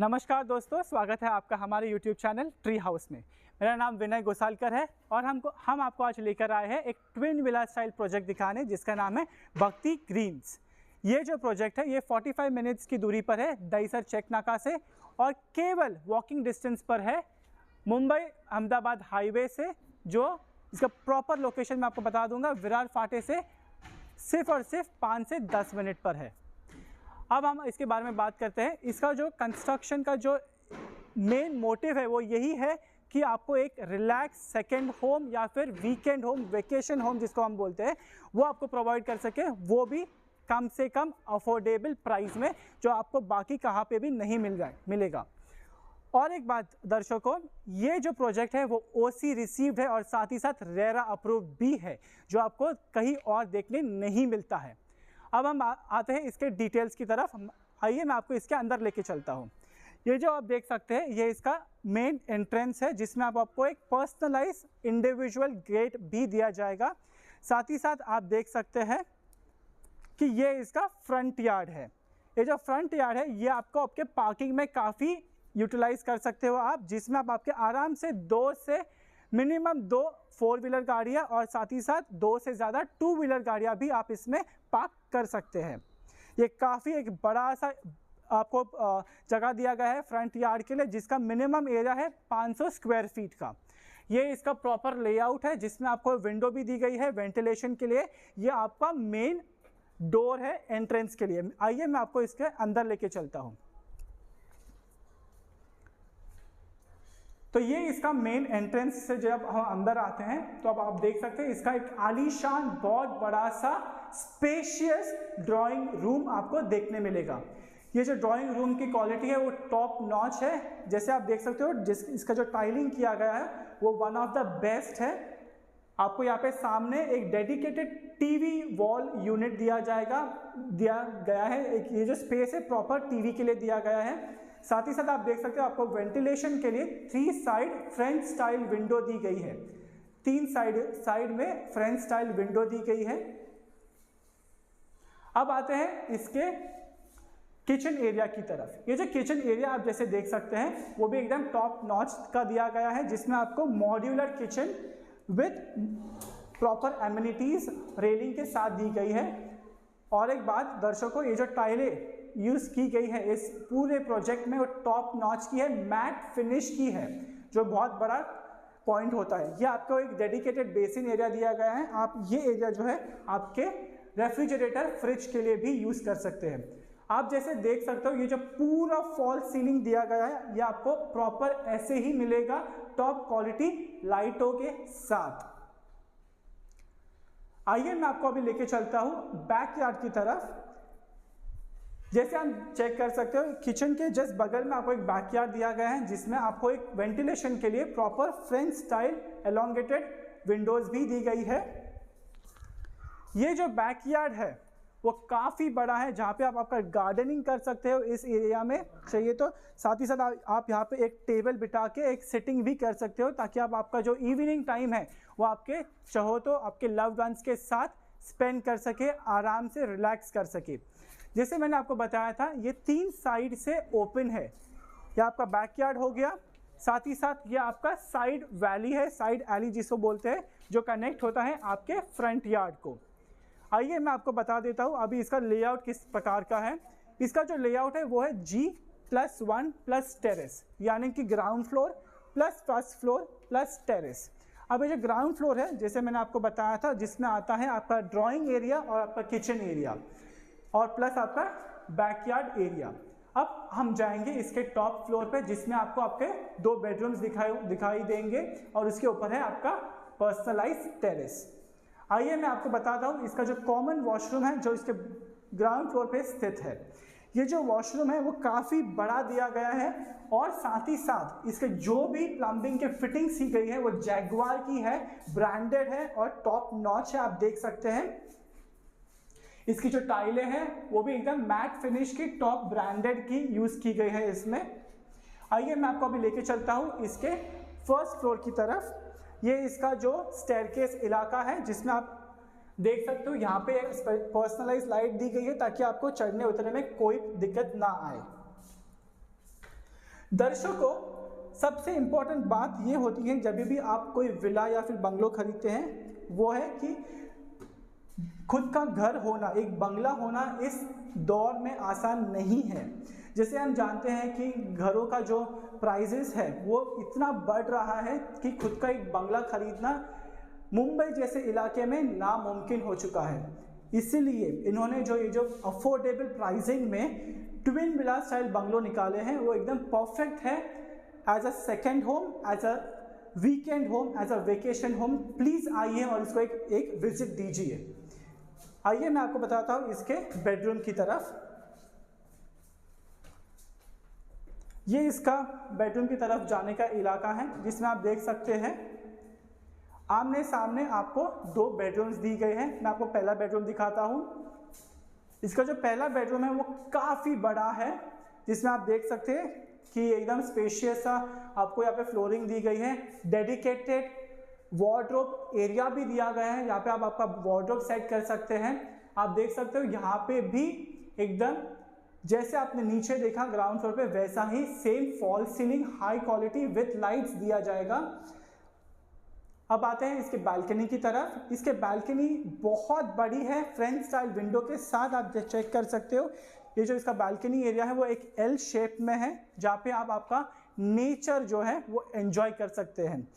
नमस्कार दोस्तों, स्वागत है आपका हमारे YouTube चैनल ट्री हाउस में। मेरा नाम विनय गोसालकर है और हम आपको आज लेकर आए हैं एक ट्विन विला स्टाइल प्रोजेक्ट दिखाने, जिसका नाम है भक्ति ग्रीन्स। ये जो प्रोजेक्ट है ये 45 मिनट्स की दूरी पर है दहीसर चेक नाका से और केवल वॉकिंग डिस्टेंस पर है मुंबई अहमदाबाद हाईवे से। जो इसका प्रॉपर लोकेशन मैं आपको बता दूंगा, विरार फाटे से सिर्फ और सिर्फ 5 से 10 मिनट पर है। अब हम इसके बारे में बात करते हैं। इसका जो कंस्ट्रक्शन का जो मेन मोटिव है वो यही है कि आपको एक रिलैक्स सेकंड होम या फिर वीकेंड होम, वेकेशन होम जिसको हम बोलते हैं, वो आपको प्रोवाइड कर सके, वो भी कम से कम अफोर्डेबल प्राइस में, जो आपको बाकी कहाँ पे भी नहीं मिलेगा। और एक बात दर्शकों, ये जो प्रोजेक्ट है वो OC रिसीव्ड है और साथ ही साथ रेरा अप्रूव्ड भी है, जो आपको कहीं और देखने नहीं मिलता है। अब हम आते हैं इसके डिटेल्स की तरफ। आइए मैं आपको इसके अंदर लेके चलता हूँ। ये जो आप देख सकते हैं ये इसका मेन एंट्रेंस है, जिसमें आपको एक पर्सनलाइज इंडिविजुअल गेट भी दिया जाएगा। साथ ही साथ आप देख सकते हैं कि ये इसका फ्रंट यार्ड है। ये जो फ्रंट यार्ड है ये आपको आपके पार्किंग में काफ़ी यूटिलाइज कर सकते हो आप, जिसमें आप आपके आराम से मिनिमम 2 4 व्हीलर गाड़ियाँ और साथ ही साथ 2 से ज़्यादा 2 व्हीलर गाड़ियाँ भी आप इसमें पार्क कर सकते हैं। ये काफ़ी एक बड़ा सा आपको जगह दिया गया है फ्रंट यार्ड के लिए, जिसका मिनिमम एरिया है 500 स्क्वायर फीट का। ये इसका प्रॉपर लेआउट है, जिसमें आपको विंडो भी दी गई है वेंटिलेशन के लिए। ये आपका मेन डोर है एंट्रेंस के लिए। आइए मैं आपको इसके अंदर लेके चलता हूँ। तो ये इसका मेन एंट्रेंस से जब हम अंदर आते हैं तो अब आप देख सकते हैं इसका एक आलीशान बहुत बड़ा सा स्पेशियस ड्राइंग रूम आपको देखने मिलेगा। ये जो ड्राइंग रूम की क्वालिटी है वो टॉप नॉच है। जैसे आप देख सकते हो इसका जो टाइलिंग किया गया है वो वन ऑफ द बेस्ट है। आपको यहाँ पे सामने एक डेडिकेटेड टीवी वॉल यूनिट दिया गया है। एक ये जो स्पेस है प्रॉपर टीवी के लिए दिया गया है। साथ ही साथ आप देख सकते हो आपको वेंटिलेशन के लिए 3 साइड फ्रेंच स्टाइल विंडो दी गई है। 3 साइड में फ्रेंच स्टाइल विंडो दी गई है। अब आते हैं इसके किचन एरिया की तरफ। ये जो किचन एरिया आप जैसे देख सकते हैं वो भी एकदम टॉप नॉच का दिया गया है, जिसमें आपको modular kitchen with proper amenities railing के साथ दी गई है। और एक बात दर्शकों, ये जो टाइलें यूज़ की गई है इस पूरे प्रोजेक्ट में वो टॉप नॉच की है, मैट फिनिश की है, जो बहुत बड़ा पॉइंट होता है। ये आपको एक डेडिकेटेड बेसिन एरिया दिया गया है। आप ये एरिया जो है आपके रेफ्रिजरेटर फ्रिज के लिए भी यूज़ कर सकते हैं। आप जैसे देख सकते हो ये जो पूरा फॉल सीलिंग दिया गया है ये आपको प्रॉपर ऐसे ही मिलेगा, टॉप क्वालिटी लाइटों के साथ। आइए मैं आपको अभी लेके चलता हूँ बैकयार्ड की तरफ। जैसे आप चेक कर सकते हो किचन के जस्ट बगल में आपको एक बैकयार्ड दिया गया है, जिसमें आपको एक वेंटिलेशन के लिए proper French style elongated Windows भी दी गई है। ये जो बैकयार्ड है वो काफ़ी बड़ा है, जहाँ पे आप आपका गार्डनिंग कर सकते हो इस एरिया में चाहिए तो। साथ ही साथ आप यहाँ पे एक टेबल बिठा के एक सिटिंग भी कर सकते हो, ताकि आप आपका जो इवनिंग टाइम है वो आपके चाहो तो आपके लव्ड वंस के साथ स्पेंड कर सके, आराम से रिलैक्स कर सके। जैसे मैंने आपको बताया था ये 3 साइड से ओपन है। यह आपका बैकयार्ड हो गया, साथ ही साथ ये आपका साइड वैली है, साइड एली जिसको बोलते हैं, जो कनेक्ट होता है आपके फ्रंट यार्ड को। आइए मैं आपको बता देता हूँ अभी इसका लेआउट किस प्रकार का है। इसका जो लेआउट है वो है G+1+ टेरेस, यानी कि ground floor plus first floor plus terrace. अब ये जो ग्राउंड फ्लोर है जैसे मैंने आपको बताया था, जिसमें आता है आपका ड्राइंग एरिया और आपका किचन एरिया और प्लस आपका बैकयार्ड एरिया। अब हम जाएंगे इसके टॉप फ्लोर पे, जिसमें आपको आपके 2 बेडरूम्स दिखाई देंगे और उसके ऊपर है आपका पर्सनलाइज टेरेस। आइए मैं आपको बताता हूँ इसका जो कॉमन वॉशरूम है जो इसके ग्राउंड फ्लोर पे स्थित है। ये जो वॉशरूम है वो काफ़ी बड़ा दिया गया है और साथ ही साथ इसके जो भी प्लम्बिंग के फिटिंग्स की गई है वो जैगुआर की है, ब्रांडेड है और टॉप नॉच है। आप देख सकते हैं इसकी जो टाइलें हैं वो भी एकदम मैट फिनिश की टॉप ब्रांडेड की यूज़ की गई है इसमें। आइए मैं आपको अभी लेके चलता हूँ इसके फर्स्ट फ्लोर की तरफ। ये इसका जो स्टेयरकेस इलाका है, जिसमें आप देख सकते हो यहाँ पे पर्सनलाइज लाइट दी गई है, ताकि आपको चढ़ने उतरने में कोई दिक्कत ना आए। दर्शकों, सबसे इम्पोर्टेंट बात ये होती है जब भी आप कोई विला या फिर बंगलो खरीदते हैं, वो है कि खुद का घर होना, एक बंगला होना इस दौर में आसान नहीं है। जैसे हम जानते हैं कि घरों का जो प्राइजेस है वो इतना बढ़ रहा है कि खुद का एक बंगला खरीदना मुंबई जैसे इलाके में नामुमकिन हो चुका है। इसीलिए इन्होंने जो ये जो अफोर्डेबल प्राइसिंग में ट्विन विला स्टाइल बंगलो निकाले हैं वो एकदम परफेक्ट है as a second home, as a weekend home, as a vacation home. Please आइए और इसको एक विजिट दीजिए। आइए मैं आपको बताता हूँ इसके बेडरूम की तरफ। ये इसका बेडरूम की तरफ जाने का इलाका है जिसमें आप देख सकते हैं आमने सामने आपको 2 बेडरूम्स दी गए हैं। मैं आपको पहला बेडरूम दिखाता हूँ। इसका जो पहला बेडरूम है वो काफ़ी बड़ा है, जिसमें आप देख सकते हैं कि एकदम स्पेशियस सा आपको यहाँ पे फ्लोरिंग दी गई है। डेडिकेटेड वार्डरोब एरिया भी दिया गया है, यहाँ पे आप आपका वार्डरोब सेट कर सकते हैं। आप देख सकते हो यहाँ पे भी एकदम जैसे आपने नीचे देखा ग्राउंड फ्लोर पे वैसा ही same fall ceiling high quality with lights दिया जाएगा। अब आते हैं इसके बालकनी की तरफ। इसके बालकनी बहुत बड़ी है, फ्रेंच स्टाइल विंडो के साथ आप चेक कर सकते हो। ये जो इसका बालकनी एरिया है वो एक एल शेप में है, जहाँ पे आप आपका नेचर जो है वो एंजॉय कर सकते हैं।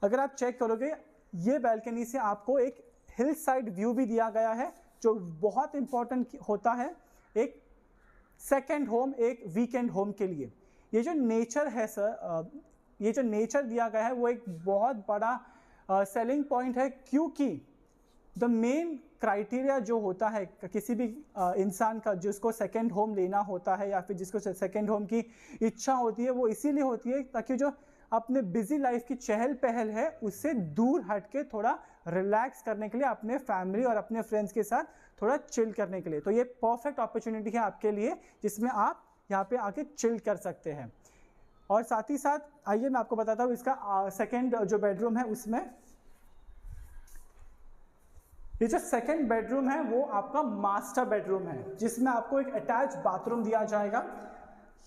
अगर आप चेक करोगे ये बालकनी से आपको एक हिल साइड व्यू भी दिया गया है, जो बहुत इंपॉर्टेंट होता है एक सेकेंड होम, एक वीकेंड होम के लिए। ये जो नेचर है सर, ये जो नेचर दिया गया है वो एक बहुत बड़ा सेलिंग पॉइंट है, क्योंकि द मेन क्राइटेरिया जो होता है किसी भी इंसान का जिसको सेकेंड होम लेना होता है या फिर जिसको सेकेंड होम की इच्छा होती है, वो इसीलिए होती है ताकि जो अपने बिजी लाइफ की चहल पहल है उससे दूर हट के थोड़ा रिलैक्स करने के लिए, अपने फैमिली और अपने फ्रेंड्स के साथ थोड़ा चिल करने के लिए। तो ये परफेक्ट अपॉर्चुनिटी है आपके लिए जिसमें आप यहाँ पे आके चिल कर सकते हैं। और साथ ही साथ आइए मैं आपको बताता हूँ इसका सेकेंड जो बेडरूम है उसमें। ये जो सेकेंड बेडरूम है वो आपका मास्टर बेडरूम है, जिसमें आपको एक अटैच बाथरूम दिया जाएगा।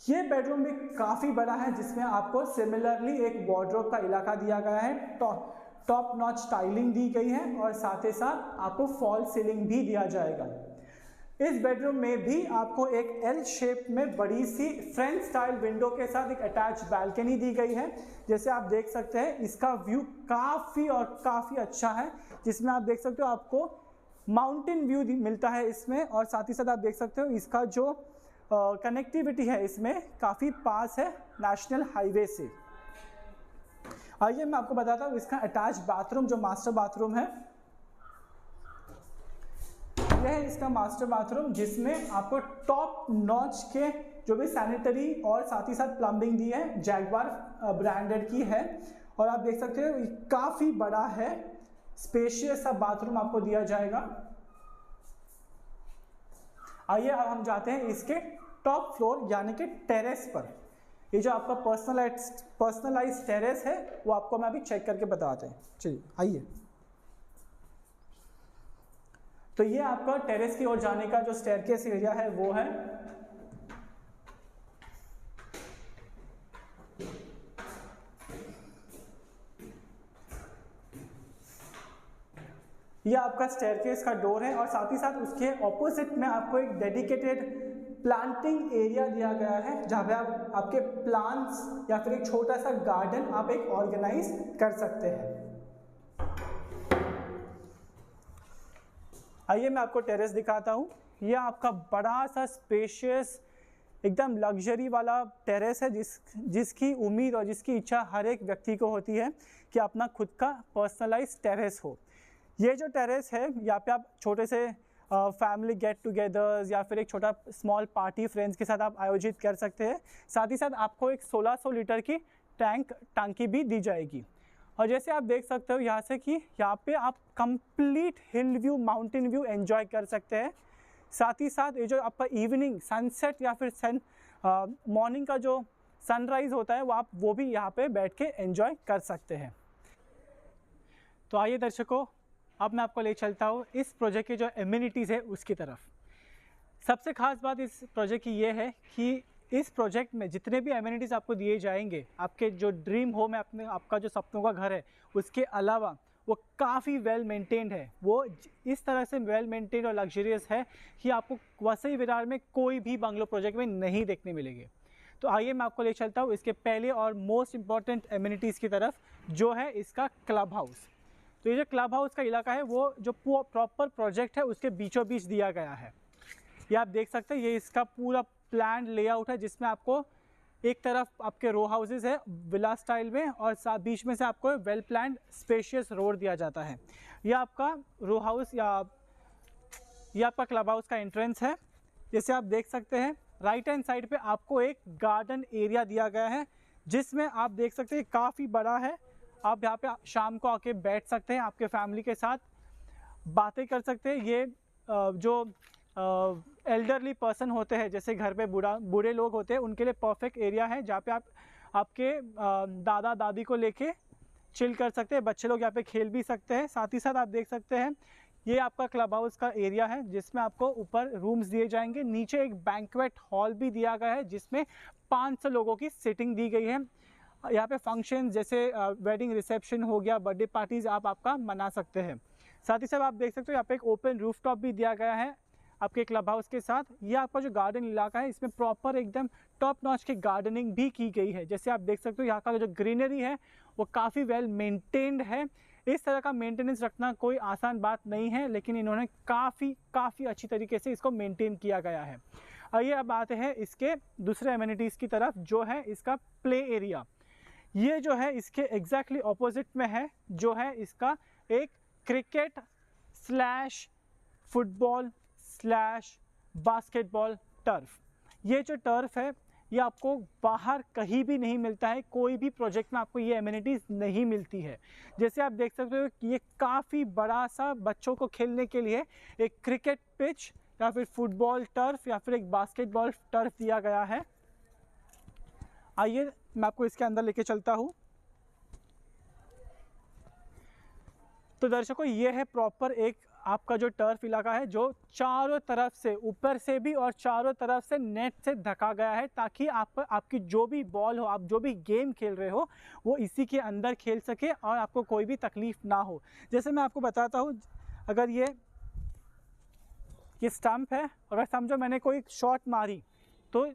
ये बेडरूम भी काफ़ी बड़ा है, जिसमें आपको सिमिलरली एक वार्डरोब का इलाका दिया गया है, टॉप नॉच स्टाइलिंग दी गई है और साथ ही साथ आपको फॉल सीलिंग भी दिया जाएगा। इस बेडरूम में भी आपको एक एल शेप में बड़ी सी फ्रेंच स्टाइल विंडो के साथ एक अटैच बालकनी दी गई है। जैसे आप देख सकते हैं इसका व्यू काफ़ी और काफ़ी अच्छा है, जिसमें आप देख सकते हो आपको माउंटेन व्यू मिलता है इसमें। और साथ ही साथ आप देख सकते हो इसका जो कनेक्टिविटी है इसमें काफ़ी पास है नेशनल हाईवे से। आइए मैं आपको बताता हूँ इसका अटैच बाथरूम जो मास्टर बाथरूम है। यह है इसका मास्टर बाथरूम, जिसमें आपको टॉप नॉच के जो भी सैनिटरी और साथ ही साथ प्लम्बिंग दी है, जैगवार ब्रांडेड की है। और आप देख सकते हो काफ़ी बड़ा है, स्पेशियस सा बाथरूम आपको दिया जाएगा। आइए अब हम जाते हैं इसके टॉप फ्लोर यानी कि टेरेस पर। ये जो आपका पर्सनलाइज टेरेस है वो आपको मैं अभी चेक करके बताते हैं। चलिए आइए। तो ये आपका टेरेस की ओर जाने का जो स्टेयरकेस एरिया है वो है। ये आपका स्टेयरकेस का डोर है और साथ ही साथ उसके ऑपोजिट में आपको एक डेडिकेटेड प्लांटिंग एरिया दिया गया है, जहाँ पे आप आपके प्लांट्स या फिर एक छोटा सा गार्डन आप एक ऑर्गेनाइज कर सकते हैं। आइए मैं आपको टेरेस दिखाता हूँ। यह आपका बड़ा सा स्पेशियस एकदम लग्जरी वाला टेरेस है, जिसकी उम्मीद और जिसकी इच्छा हर एक व्यक्ति को होती है कि अपना खुद का पर्सनलाइज टेरेस हो। ये जो टेरेस है यहाँ पे आप छोटे से फैमिली गेट टुगेदर्स या फिर एक छोटा स्मॉल पार्टी फ्रेंड्स के साथ आप आयोजित कर सकते हैं। साथ ही साथ आपको एक 1600 लीटर की टांकी भी दी जाएगी। और जैसे आप देख सकते हो यहाँ से कि यहाँ पे आप कंप्लीट हिल व्यू, माउंटेन व्यू एंजॉय कर सकते हैं। साथ ही साथ ये जो आपका इवनिंग सनसेट या फिर मॉर्निंग का जो सनराइज होता है वो भी यहाँ पे बैठ के एंजॉय कर सकते हैं। तो आइए दर्शकों, अब मैं आपको ले चलता हूँ इस प्रोजेक्ट की जो एमिनिटीज़ है उसकी तरफ। सबसे खास बात इस प्रोजेक्ट की ये है कि इस प्रोजेक्ट में जितने भी एमिनिटीज़ आपको दिए जाएंगे, आपके जो ड्रीम होम है, अपने आपका जो सपनों का घर है, उसके अलावा वो काफ़ी वेल मेंटेन्ड है। वो इस तरह से वेल मेंटेन्ड और लग्जरियस है कि आपको वसई विरार में कोई भी बंगलो प्रोजेक्ट में नहीं देखने मिलेंगे। तो आइए मैं आपको ले चलता हूँ इसके पहले और मोस्ट इम्पॉर्टेंट एमिनिटीज़ की तरफ, जो है इसका क्लब हाउस। तो ये जो क्लब हाउस का इलाका है वो जो प्रॉपर प्रोजेक्ट है उसके बीचों बीच दिया गया है। ये आप देख सकते हैं, ये इसका पूरा प्लान लेआउट है, जिसमें आपको एक तरफ आपके रो हाउसेज है विला स्टाइल में, और बीच में से आपको वेल प्लान्ड स्पेशियस रोड दिया जाता है। यह आपका रो हाउस या यह आपका क्लब हाउस का एंट्रेंस है। जैसे आप देख सकते हैं राइट हैंड साइड पे आपको एक गार्डन एरिया दिया गया है, जिसमें आप देख सकते हैं काफ़ी बड़ा है। आप यहाँ पे शाम को आके बैठ सकते हैं, आपके फैमिली के साथ बातें कर सकते हैं। ये जो एल्डरली पर्सन होते हैं, जैसे घर पे बूढ़े लोग होते हैं, उनके लिए परफेक्ट एरिया है, जहाँ पे आप आपके दादा दादी को लेके चिल कर सकते हैं। बच्चे लोग यहाँ पे खेल भी सकते हैं। साथ ही साथ आप देख सकते हैं ये आपका क्लब हाउस का एरिया है, जिसमें आपको ऊपर रूम्स दिए जाएंगे। नीचे एक बैंक्वेट हॉल भी दिया गया है, जिसमें 500 लोगों की सीटिंग दी गई है। यहाँ पे फंक्शन जैसे वेडिंग रिसेप्शन हो गया, बर्थडे पार्टीज आप आपका मना सकते हैं। साथ ही साथ आप देख सकते हो यहाँ पे एक ओपन रूफटॉप भी दिया गया है आपके क्लब हाउस के साथ। ये आपका जो गार्डन इलाका है, इसमें प्रॉपर एकदम टॉप नॉच की गार्डनिंग भी की गई है। जैसे आप देख सकते हो यहाँ का जो ग्रीनरी है वो काफ़ी वेल मेंटेन्ड है। इस तरह का मेंटेनेंस रखना कोई आसान बात नहीं है, लेकिन इन्होंने काफ़ी अच्छी तरीके से इसको मेंटेन किया गया है। आइए अब आते हैं इसके दूसरे एमिनिटीज़ की तरफ, जो है इसका प्ले एरिया। ये जो है इसके एग्जैक्टली ऑपोजिट में है, जो है इसका एक cricket slash football slash basketball turf. ये जो टर्फ है ये आपको बाहर कहीं भी नहीं मिलता है, कोई भी प्रोजेक्ट में आपको ये एमिनिटीज़ नहीं मिलती है। जैसे आप देख सकते हो कि ये काफ़ी बड़ा सा बच्चों को खेलने के लिए एक क्रिकेट पिच या फिर फुटबॉल टर्फ या फिर एक बास्केटबॉल टर्फ दिया गया है। आइए मैं आपको इसके अंदर लेके चलता हूँ। तो दर्शकों, ये है प्रॉपर एक आपका जो टर्फ इलाका है, जो चारों तरफ से, ऊपर से भी और चारों तरफ से नेट से ढका गया है, ताकि आपकी जो भी बॉल हो, आप जो भी गेम खेल रहे हो, वो इसी के अंदर खेल सके और आपको कोई भी तकलीफ ना हो। जैसे मैं आपको बताता हूँ, अगर ये स्टंप है, अगर समझो मैंने कोई शॉट मारी तो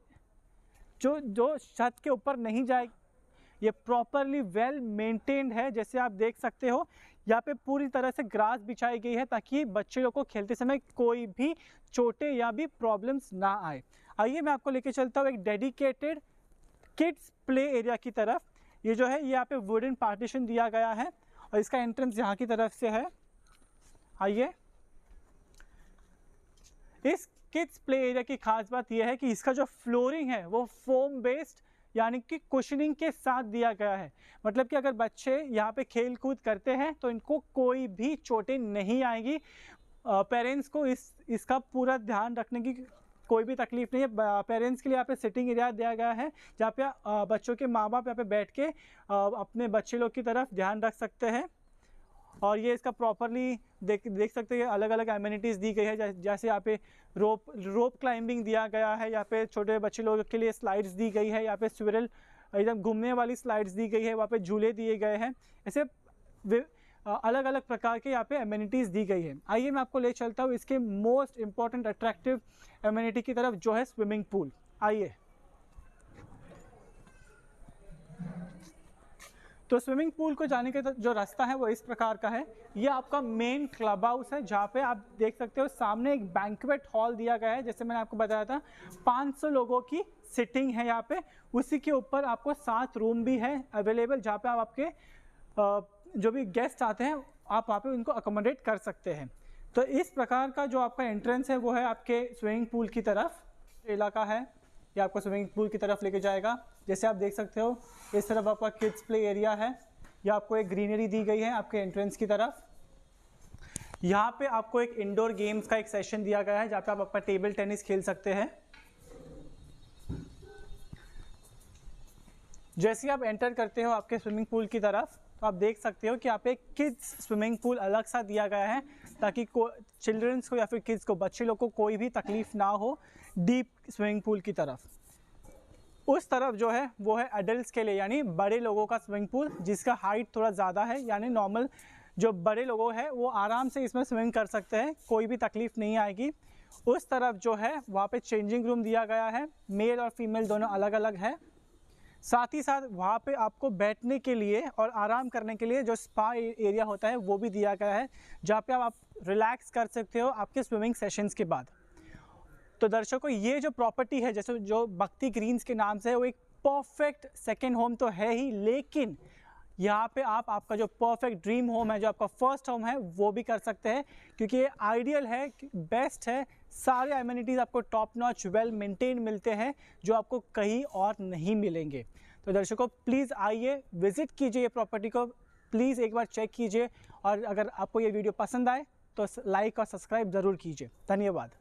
जो छत के ऊपर नहीं जाएगी। ये प्रॉपरली वेल मेंटेन्ड है। जैसे आप देख सकते हो यहाँ पे पूरी तरह से ग्रास बिछाई गई है, ताकि बच्चे लोग को खेलते समय कोई भी चोटें या भी प्रॉब्लम्स ना आए। आइए मैं आपको लेके चलता हूँ एक डेडिकेटेड किड्स प्ले एरिया की तरफ। ये जो है ये यहाँ पे वुडन पार्टीशन दिया गया है और इसका एंट्रेंस यहाँ की तरफ से है। आइए, इस किड्स प्ले एरिया की खास बात यह है कि इसका जो फ्लोरिंग है वो फोम बेस्ड यानी कि कुशनिंग के साथ दिया गया है। मतलब कि अगर बच्चे यहाँ पे खेल कूद करते हैं तो इनको कोई भी चोटें नहीं आएगी। पेरेंट्स को इसका पूरा ध्यान रखने की कोई भी तकलीफ नहीं है। पेरेंट्स के लिए यहाँ पे सिटिंग एरिया दिया गया है, जहाँ पे बच्चों के माँ बाप यहाँ पे बैठ के अपने बच्चे लोग की तरफ ध्यान रख सकते हैं। और ये इसका प्रॉपरली देख सकते हैं, अलग अलग एमिनिटीज़ दी गई है। जैसे यहाँ पे रोप क्लाइंबिंग दिया गया है, यहाँ पे छोटे बच्चे लोगों के लिए स्लाइड्स दी गई है, यहाँ पे स्विरल एकदम घूमने वाली स्लाइड्स दी गई है, वहाँ पे झूले दिए गए हैं। ऐसे अलग अलग प्रकार के यहाँ पे एमिनिटीज़ दी गई है। आइए मैं आपको ले चलता हूँ इसके मोस्ट इम्पॉर्टेंट अट्रैक्टिव एमिनिटी की तरफ, जो है स्विमिंग पूल। आइए, तो स्विमिंग पूल को जाने का जो रास्ता है वो इस प्रकार का है। ये आपका मेन क्लब हाउस है, जहाँ पे आप देख सकते हो सामने एक बैंक्वेट हॉल दिया गया है। जैसे मैंने आपको बताया था 500 लोगों की सिटिंग है यहाँ पे। उसी के ऊपर आपको 7 रूम भी है अवेलेबल, जहाँ पे आप आपके जो भी गेस्ट आते हैं आप वहाँ पे उनको अकोमोडेट कर सकते हैं। तो इस प्रकार का जो आपका एंट्रेंस है वो है आपके स्विमिंग पूल की तरफ इलाका है। ये आपको स्विमिंग पूल की तरफ लेके जाएगा। जैसे आप देख सकते हो इस तरफ आपका किड्स प्ले एरिया है। ये आपको एक ग्रीनरी दी गई है आपके एंट्रेंस की तरफ। यहाँ पे आपको एक इंडोर गेम्स का एक सेशन दिया गया है, जहाँ पे आप अपना टेबल टेनिस खेल सकते हैं। जैसे ही आप एंटर करते हो आपके स्विमिंग पूल की तरफ, तो आप देख सकते हो कि यहाँ पे किड्स स्विमिंग पूल अलग सा दिया गया है, ताकि चिल्ड्रंस को या फिर किड्स को, बच्चे लोग को कोई भी तकलीफ ना हो डीप स्विमिंग पूल की तरफ। उस तरफ जो है वो है एडल्ट्स के लिए, यानी बड़े लोगों का स्विमिंग पूल जिसका हाइट थोड़ा ज़्यादा है, यानी नॉर्मल जो बड़े लोग हैं वो आराम से इसमें स्विमिंग कर सकते हैं, कोई भी तकलीफ़ नहीं आएगी। उस तरफ जो है वहाँ पे चेंजिंग रूम दिया गया है, मेल और फीमेल दोनों अलग अलग है। साथ ही साथ वहाँ पे आपको बैठने के लिए और आराम करने के लिए जो स्पा एरिया होता है वो भी दिया गया है, जहाँ पे आप रिलैक्स कर सकते हो आपके स्विमिंग सेशंस के बाद। तो दर्शकों, ये जो प्रॉपर्टी है जैसे जो भक्ति ग्रीन्स के नाम से है, वो एक परफेक्ट सेकेंड होम तो है ही, लेकिन यहाँ पे आप आपका जो परफेक्ट ड्रीम होम है, जो आपका फर्स्ट होम है, वो भी कर सकते हैं, क्योंकि ये आइडियल है, बेस्ट है। सारे एमिनिटीज़ आपको टॉप नॉच वेल मेंटेन मिलते हैं जो आपको कहीं और नहीं मिलेंगे। तो दर्शकों, प्लीज़ आइए, विजिट कीजिए ये प्रॉपर्टी को, प्लीज़ एक बार चेक कीजिए, और अगर आपको ये वीडियो पसंद आए तो लाइक और सब्सक्राइब ज़रूर कीजिए। धन्यवाद।